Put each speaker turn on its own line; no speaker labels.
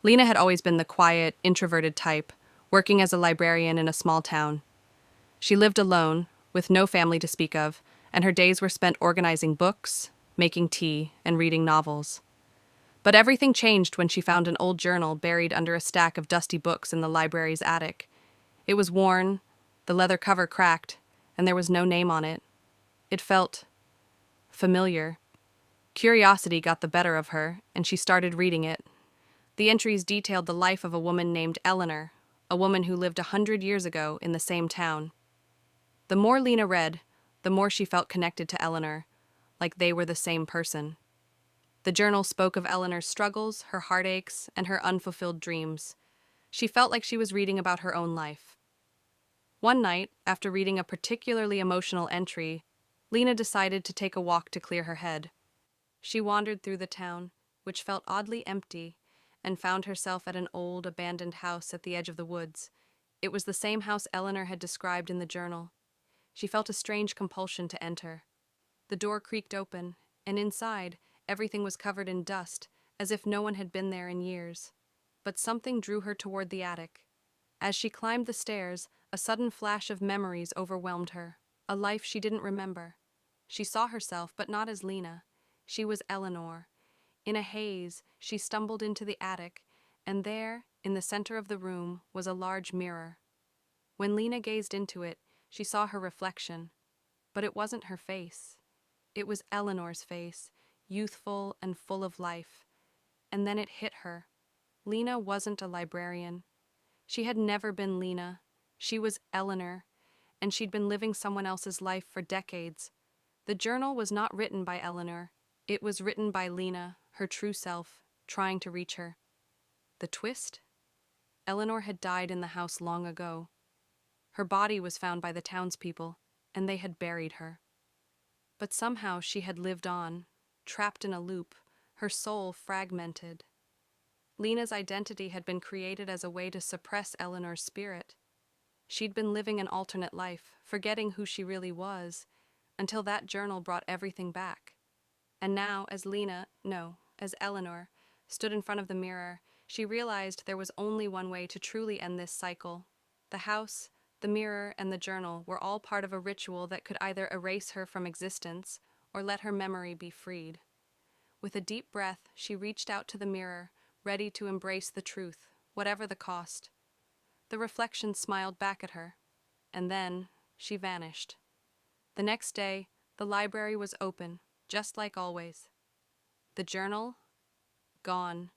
Lena had always been the quiet, introverted type, working as a librarian in a small town. She lived alone, with no family to speak of, and her days were spent organizing books, making tea, and reading novels. But everything changed when she found an old journal buried under a stack of dusty books in the library's attic. It was worn, the leather cover cracked, and there was no name on it. It felt familiar. Curiosity got the better of her, and she started reading it. The entries detailed the life of a woman named Eleanor, a woman who lived 100 years ago in the same town. The more Lena read, the more she felt connected to Eleanor, like they were the same person. The journal spoke of Eleanor's struggles, her heartaches, and her unfulfilled dreams. She felt like she was reading about her own life. One night, after reading a particularly emotional entry, Lena decided to take a walk to clear her head. She wandered through the town, which felt oddly empty, and found herself at an old, abandoned house at the edge of the woods. It was the same house Eleanor had described in the journal. She felt a strange compulsion to enter. The door creaked open, and inside, everything was covered in dust, as if no one had been there in years. But something drew her toward the attic. As she climbed the stairs, a sudden flash of memories overwhelmed her, a life she didn't remember. She saw herself, but not as Lena. She was Eleanor. In a haze, she stumbled into the attic, and there, in the center of the room, was a large mirror. When Lena gazed into it, she saw her reflection. But it wasn't her face. It was Eleanor's face, youthful and full of life. And then it hit her. Lena wasn't a librarian. She had never been Lena. She was Eleanor, and she'd been living someone else's life for decades. The journal was not written by Eleanor. It was written by Lena, her true self, trying to reach her. The twist? Eleanor had died in the house long ago. Her body was found by the townspeople, and they had buried her. But somehow she had lived on, trapped in a loop, her soul fragmented. Lena's identity had been created as a way to suppress Eleanor's spirit. She'd been living an alternate life, forgetting who she really was, until that journal brought everything back. And now, as Eleanor, stood in front of the mirror, she realized there was only one way to truly end this cycle. The house, the mirror, and the journal were all part of a ritual that could either erase her from existence or let her memory be freed. With a deep breath, she reached out to the mirror, ready to embrace the truth, whatever the cost. The reflection smiled back at her, and then she vanished. The next day, the library was open, just like always. The journal? Gone.